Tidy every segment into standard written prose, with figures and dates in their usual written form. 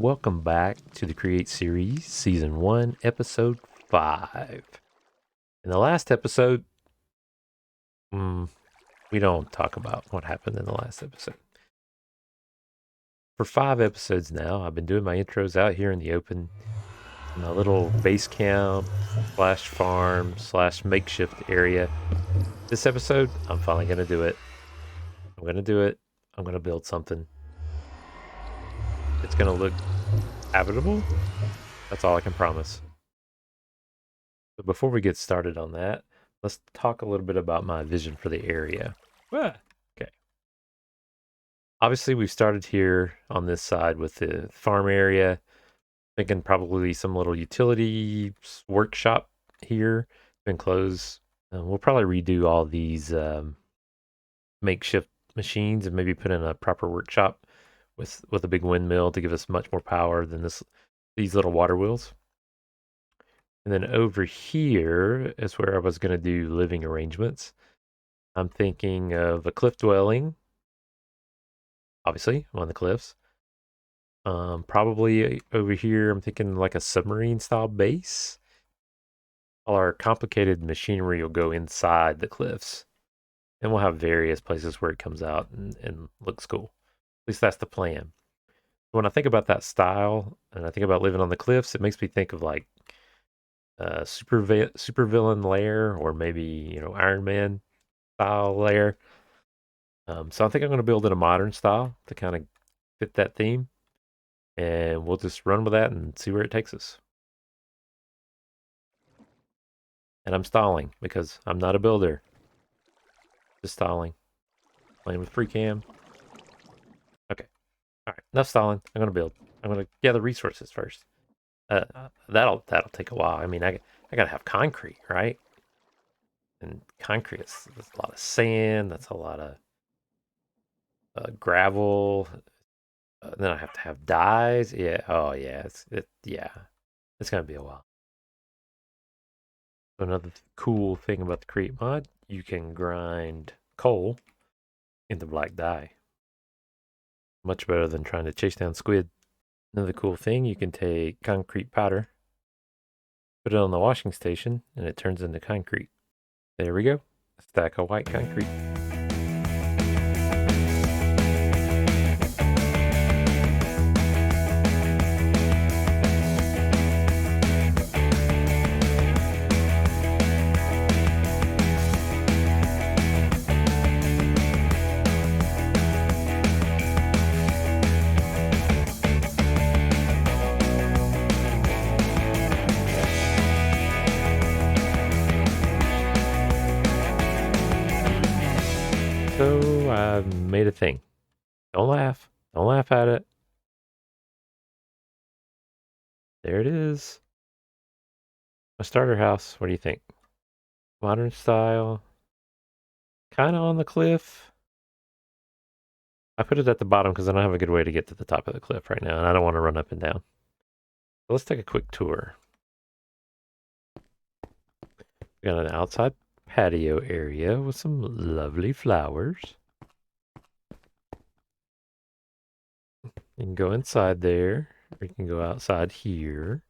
Welcome back to the Create series, Season 1, Episode 5. In the last episode, we don't talk about what happened in the last episode. For 5 episodes now, I've been doing my intros out here in the open, in my little base camp, slash farm, slash makeshift area. This episode, I'm finally going to do it. I'm going to do it. I'm going to build something. It's going to look habitable. That's all I can promise. But before we get started on that, let's talk a little bit about my vision for the area. Okay. Obviously, we've started here on this side with the farm area. Thinking probably some little utility workshop here. Been closed. We'll probably redo all these makeshift machines and maybe put in a proper workshop with a big windmill to give us much more power than these little water wheels. And then over here is where I was going to do living arrangements. I'm thinking of a cliff dwelling. Obviously, on the cliffs. Probably over here, I'm thinking like a submarine style base. All our complicated machinery will go inside the cliffs. And we'll have various places where it comes out and looks cool. At least that's the plan. When I think about that style and I think about living on the cliffs, it makes me think of like super villain lair, or maybe Iron Man style lair. So I think I'm going to build in a modern style to kind of fit that theme, and we'll just run with that and see where it takes us. And I'm stalling because I'm not a builder. Just stalling, playing with free cam. Okay, all right, enough stalling. I'm going to build. I'm going to gather resources first. That'll take a while. I mean, I gotta have concrete, right? And concrete is a lot of sand. That's a lot of gravel. Then I have to have dyes. Yeah. Oh yeah. It's gonna be a while. Another cool thing about the Create mod, you can grind coal into black dye. Much better than trying to chase down squid. Another cool thing, you can take concrete powder, put it on the washing station, and it turns into concrete. There we go. A stack of white concrete. So I made a thing. Don't laugh. Don't laugh at it. There it is. A starter house. What do you think? Modern style. Kind of on the cliff. I put it at the bottom because I don't have a good way to get to the top of the cliff right now, and I don't want to run up and down. So let's take a quick tour. We got an outside patio area with some lovely flowers. You can go inside there, or you can go outside here.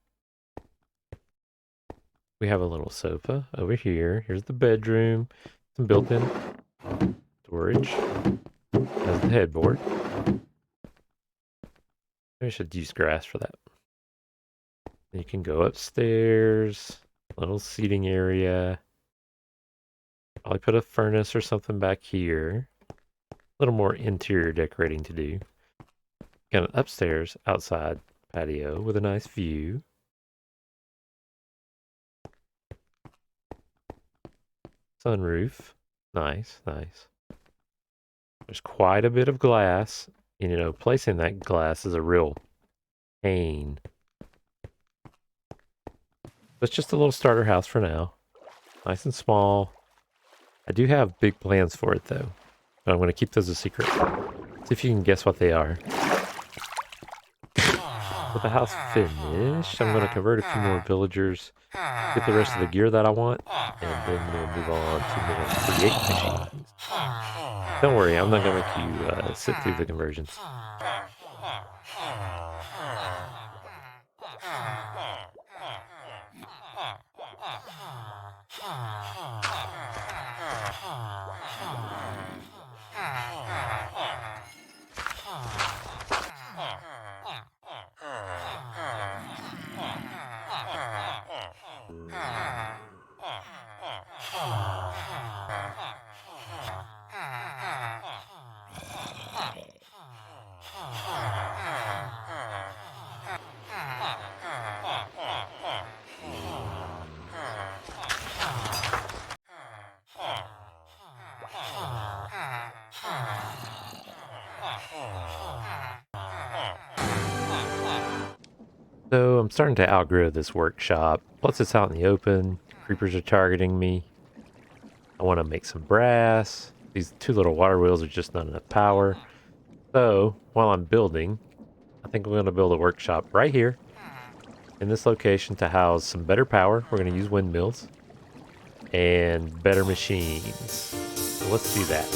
We have a little sofa over here. Here's the bedroom. Some built-in storage. Has the headboard. I should use grass for that. You can go upstairs. Little seating area. Probably put a furnace or something back here. A little more interior decorating to do. Got an upstairs, outside patio with a nice view. Sunroof. Nice, nice. There's quite a bit of glass. And, placing that glass is a real pain. It's just a little starter house for now. Nice and small. I do have big plans for it, though. But I'm going to keep those a secret. See if you can guess what they are. With the house finished, I'm going to convert a few more villagers, get the rest of the gear that I want, and then we'll move on to more create machines. Don't worry, I'm not going to make you sit through the conversions. So I'm starting to outgrow this workshop. Plus it's out in the open. Creepers are targeting me. I want to make some brass. These two little water wheels are just not enough power. So while I'm building, I think we're going to build a workshop right here in this location to house some better power. We're going to use windmills and better machines. So let's do that.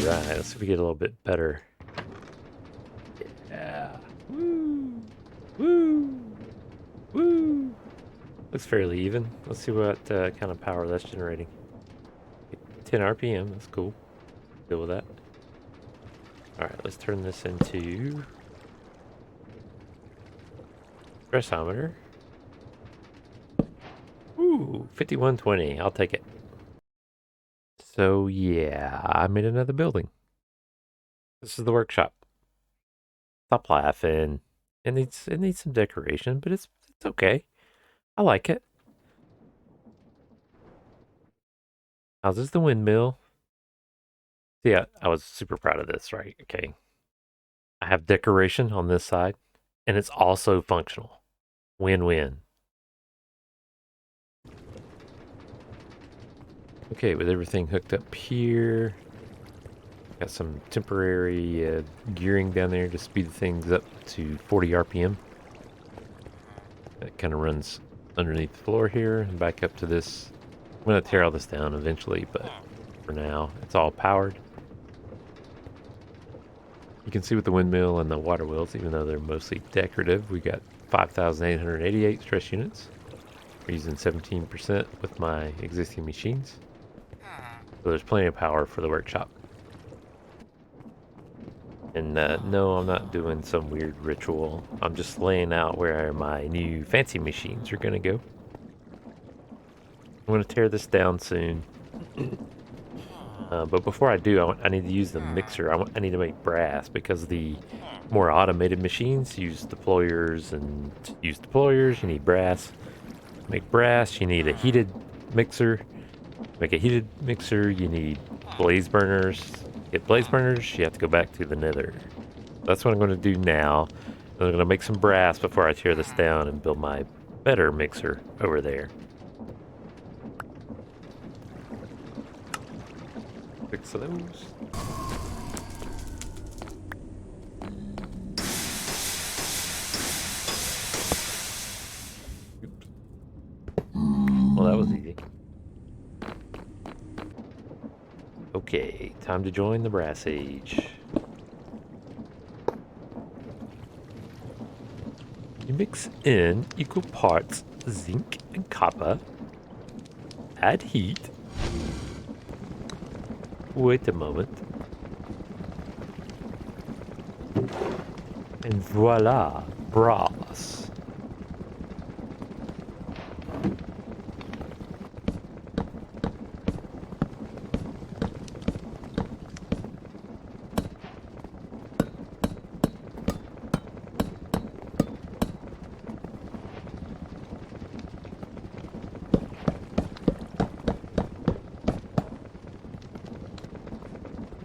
Alright, let's see if we get a little bit better. Yeah. Woo! Woo! Woo! Looks fairly even. Let's see what kind of power that's generating. 10 RPM, that's cool. Deal with that. Alright, let's turn this into stressometer. Ooh, 5120. I'll take it. So yeah, I made another building. This is the workshop. Stop laughing. It needs some decoration, but it's okay. I like it. Now this is the windmill. See, I was super proud of this, right? Okay. I have decoration on this side, and it's also functional. Win-win. Okay, with everything hooked up here. Got some temporary gearing down there to speed things up to 40 RPM. That kind of runs underneath the floor here and back up to this. I'm going to tear all this down eventually, but for now, it's all powered. You can see with the windmill and the water wheels, even though they're mostly decorative, we got 5,888 stress units. We're using 17% with my existing machines. So there's plenty of power for the workshop. And no, I'm not doing some weird ritual. I'm just laying out where my new fancy machines are going to go. I'm going to tear this down soon. But before I do, I need to use the mixer. I need to make brass because the more automated machines use deployers, and to use deployers, you need brass. To make brass, you need a heated mixer. To make a heated mixer, you need blaze burners. To get blaze burners, you have to go back to the nether. That's what I'm going to do now. I'm going to make some brass before I tear this down and build my better mixer over there. Fix those. Oops. Well, that was easy. Okay, time to join the brass age. You mix in equal parts zinc and copper. Add heat. Wait a moment. And voila, brass.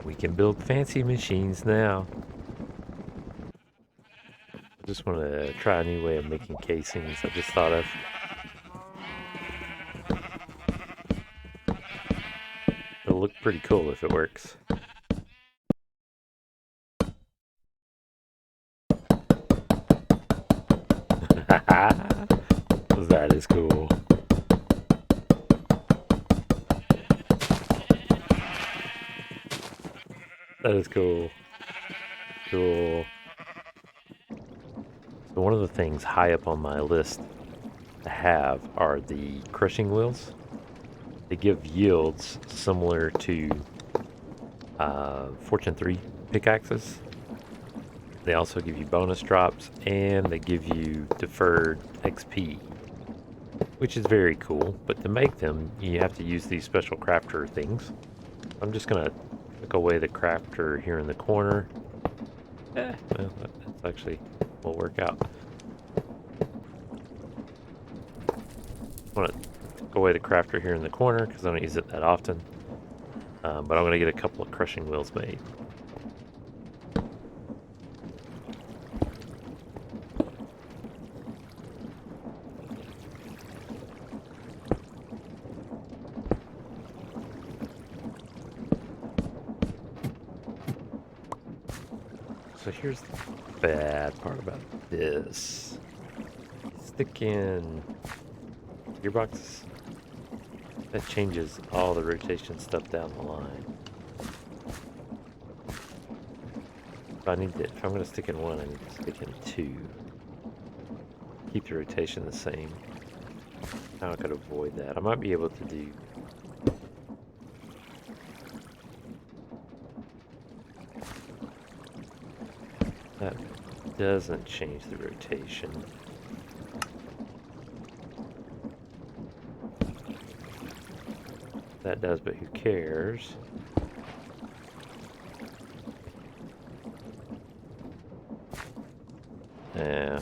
We can build fancy machines now. I just want to try a new way of making casings I just thought of. It'll look pretty cool if it works. That is cool. That is cool. Cool. So one of the things high up on my list to have are the crushing wheels. They give yields similar to Fortune 3 pickaxes. They also give you bonus drops, and they give you deferred XP, which is very cool. But to make them, you have to use these special crafter things. I'm just gonna take away the crafter here in the corner. Well, that's actually will work out. I want to take away the crafter here in the corner because I don't use it that often. But I'm going to get a couple of crushing wheels made. So here's the bad part about this. Stick in gearboxes. That changes all the rotation stuff down the line. If I'm going to stick in one, I need to stick in two. Keep the rotation the same. How I could avoid that? I might be able to do. That doesn't change the rotation. That does, but who cares? Yeah.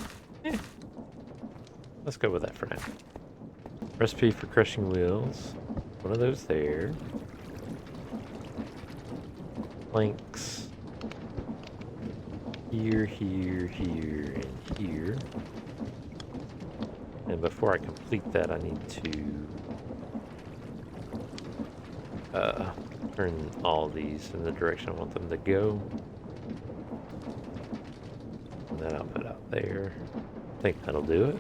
Let's go with that for now. Recipe for crushing wheels. One of those there. Planks. Here, here, here, and here. And before I complete that, I need to turn all these in the direction I want them to go. And then I'll put out there. I think that'll do it.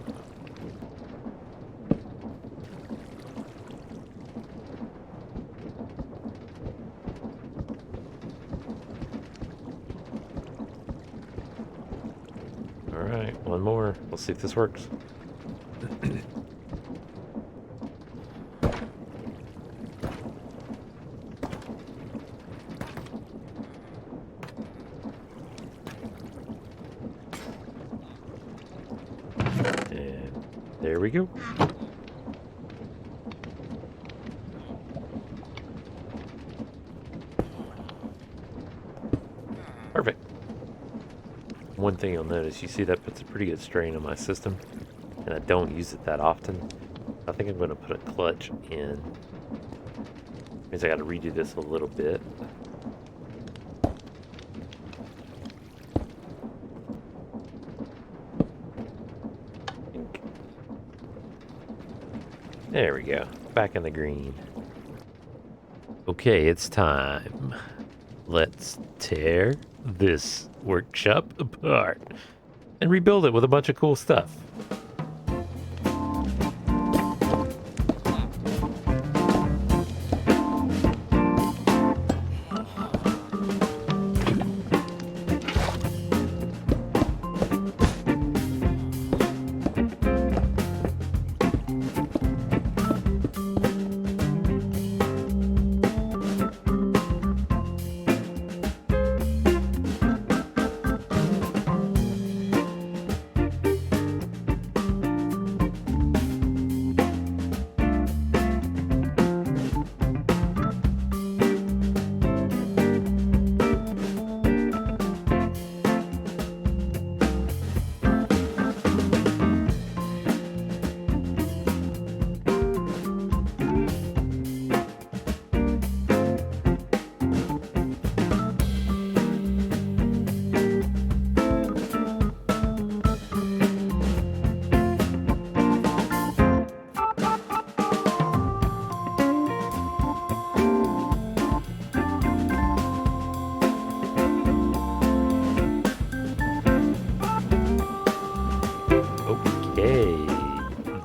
Alright, one more. We'll see if this works. And there we go. Perfect. One thing you'll notice, you see that puts a pretty good strain on my system, and I don't use it that often. I think I'm going to put a clutch in. Means I got to redo this a little bit. There we go. Back in the green. Okay, it's time. Let's tear this workshop apart and rebuild it with a bunch of cool stuff.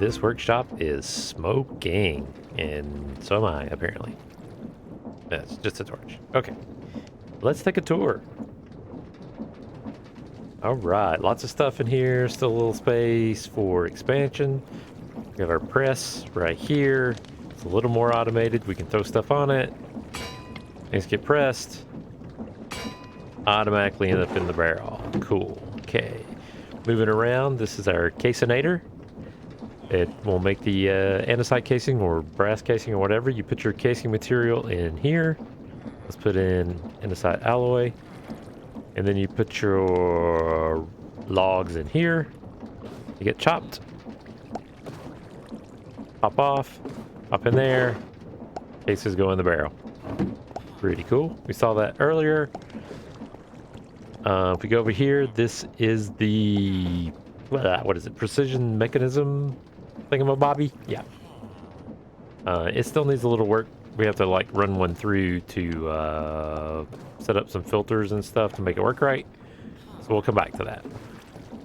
this workshop is smoking, and so am I, apparently. That's just a torch. Okay, let's take a tour. All right, lots of stuff in here. Still a little space for expansion. We have our press right here. It's a little more automated. We can throw stuff on it. Things get pressed. Automatically end up in the barrel. Cool. Okay. Moving around, this is our caseinator. It will make the andesite casing or brass casing or whatever. You put your casing material in here. Let's put in andesite alloy. And then you put your logs in here. You get chopped. Pop off. Pop in there. Cases go in the barrel. Pretty cool. We saw that earlier. If we go over here, this is the... what is it? Precision mechanism thingamabobby? Yeah. It still needs a little work. We have to like run one through to set up some filters and stuff to make it work right. So we'll come back to that.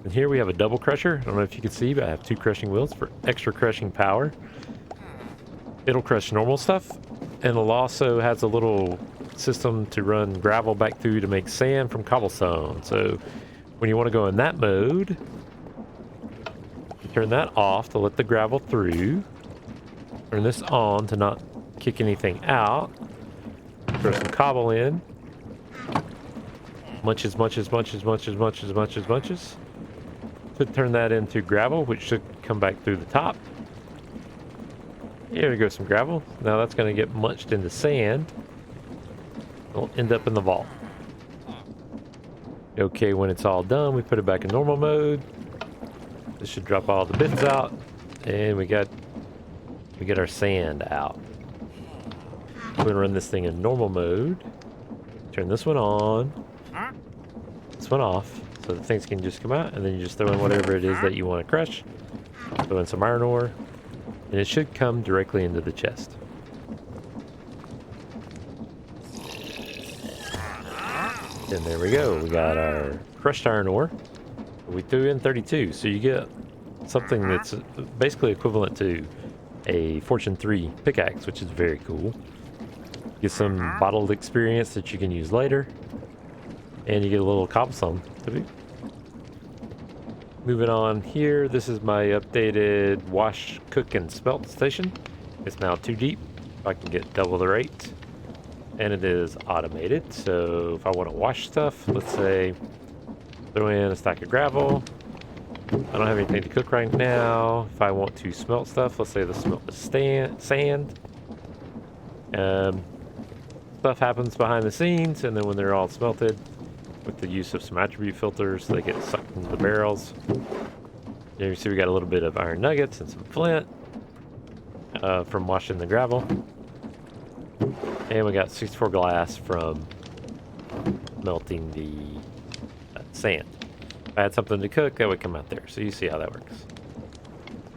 And here we have a double crusher. I don't know if you can see, but I have 2 crushing wheels for extra crushing power. It'll crush normal stuff. And it also has a little system to run gravel back through to make sand from cobblestone. So when you want to go in that mode, you turn that off to let the gravel through. Turn this on to not kick anything out. Throw some cobble in. Munches. Could turn that into gravel, which should come back through the top. Here we go, some gravel. Now that's going to get munched into sand. It'll end up in the vault. Okay, when it's all done, we put it back in normal mode. This should drop all the bins out, and we get our sand out. We're gonna run this thing in normal mode. Turn this one on, this one off, so the things can just come out, and then you just throw in whatever it is that you want to crush. Throw in some iron ore, and it should come directly into the chest. And there we go. We got our crushed iron ore. We threw in 32, so you get something that's basically equivalent to a Fortune 3 pickaxe, which is very cool. Get some bottled experience that you can use later, and you get a little cobblestone to boot. Moving on here, this is my updated wash, cook, and smelt station. It's now 2 deep. I can get double the rate. And it is automated, so if I want to wash stuff, let's say throw in a stack of gravel. I don't have anything to cook right now. If I want to smelt stuff, let's say the smelt is sand. Stuff happens behind the scenes, and then when they're all smelted, with the use of some attribute filters, they get sucked into the barrels. There you see we got a little bit of iron nuggets and some flint from washing the gravel. And we got 64 glass from melting the sand. If I had something to cook, that would come out there. So you see how that works.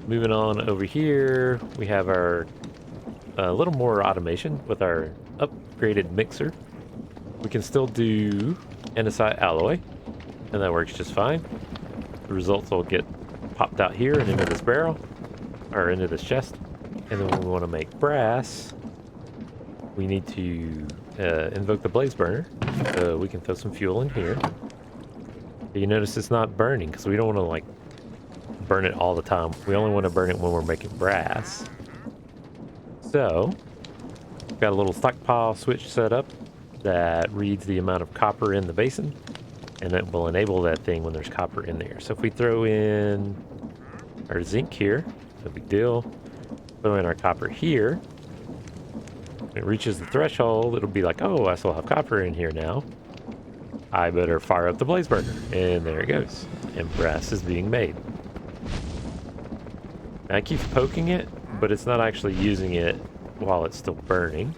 Moving on over here, we have our a little more automation with our upgraded mixer. We can still do andesite alloy, and that works just fine. The results will get popped out here and into this barrel, or into this chest. And then when we want to make brass, we need to invoke the blaze burner, so we can throw some fuel in here. You notice it's not burning because we don't want to like burn it all the time. We only want to burn it when we're making brass. So, got a little stockpile switch set up that reads the amount of copper in the basin, and it will enable that thing when there's copper in there. So if we throw in our zinc here, no big deal. Throw in our copper here. When it reaches the threshold, it'll be like, oh, I still have copper in here now. I better fire up the blaze burner. And there it goes. And brass is being made. Now, I keep poking it, but it's not actually using it while it's still burning.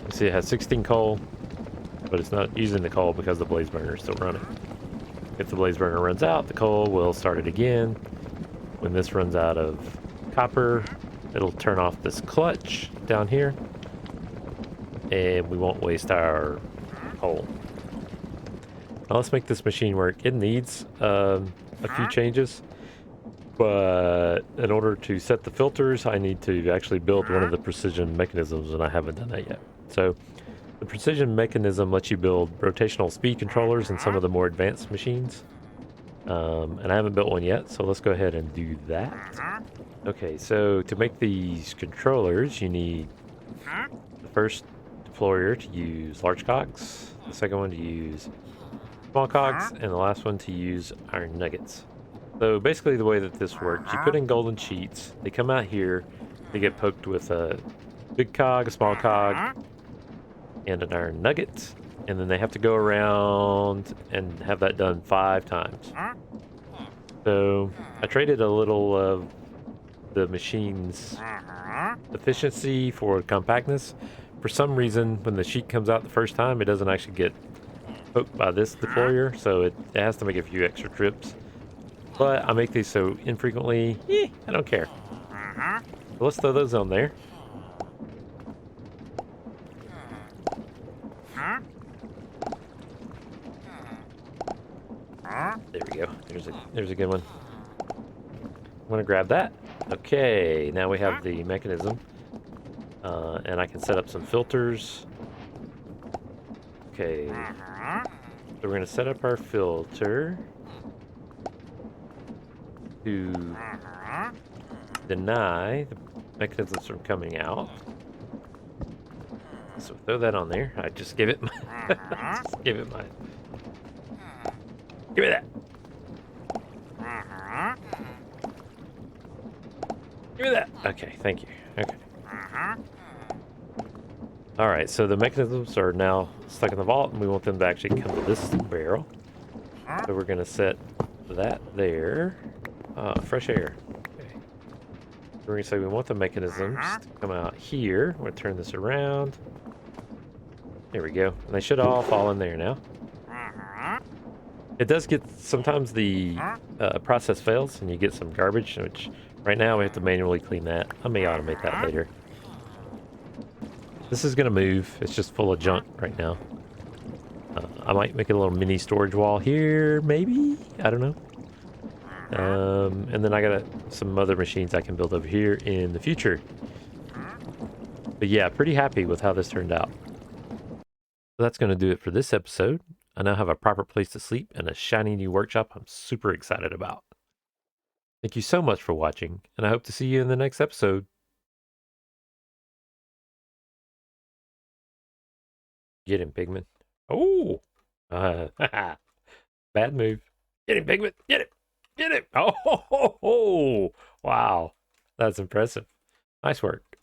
You see it has 16 coal, but it's not using the coal because the blaze burner is still running. If the blaze burner runs out, the coal will start it again. When this runs out of copper, it'll turn off this clutch down here, and we won't waste our coal. Now let's make this machine work. It needs a few changes. But in order to set the filters, I need to actually build one of the precision mechanisms, and I haven't done that yet. So the precision mechanism lets you build rotational speed controllers in some of the more advanced machines. And I haven't built one yet, so let's go ahead and do that. Okay, so to make these controllers, you need the first deployer to use large cogs, the second one to use small cogs, and the last one to use iron nuggets. So basically the way that this works, you put in golden sheets, they come out here, they get poked with a big cog, a small cog, and an iron nugget, and then they have to go around and have that done 5 times. So I traded a little of the machine's efficiency for compactness. For some reason, when the sheet comes out the first time, it doesn't actually get poked by this deployer, so it has to make a few extra trips. But I make these so infrequently, I don't care. So let's throw those on there. There we go. There's a good one. I'm gonna grab that. Okay, now we have the mechanism. And I can set up some filters. Okay. So we're gonna set up our filter to deny the mechanisms from coming out. So throw that on there. I just give it my just give it my give me that. Give me that. Okay, thank you. Okay. Alright, so the mechanisms are now stuck in the vault, and we want them to actually come to this barrel. So we're going to set that there. Fresh air. Okay. We're going to say we want the mechanisms to come out here. We're going to turn this around. There we go. And they should all fall in there now. It does get, sometimes the process fails and you get some garbage, which right now we have to manually clean that. I may automate that later. This is going to move. It's just full of junk right now. I might make a little mini storage wall here, maybe? I don't know. And then I got some other machines I can build over here in the future. But yeah, pretty happy with how this turned out. So that's going to do it for this episode. I now have a proper place to sleep and a shiny new workshop I'm super excited about. Thank you so much for watching, and I hope to see you in the next episode. Get him, Pigman. Oh! Bad move. Get him, Pigman. Get him. Get him. Oh, ho, ho, ho. Wow. That's impressive. Nice work.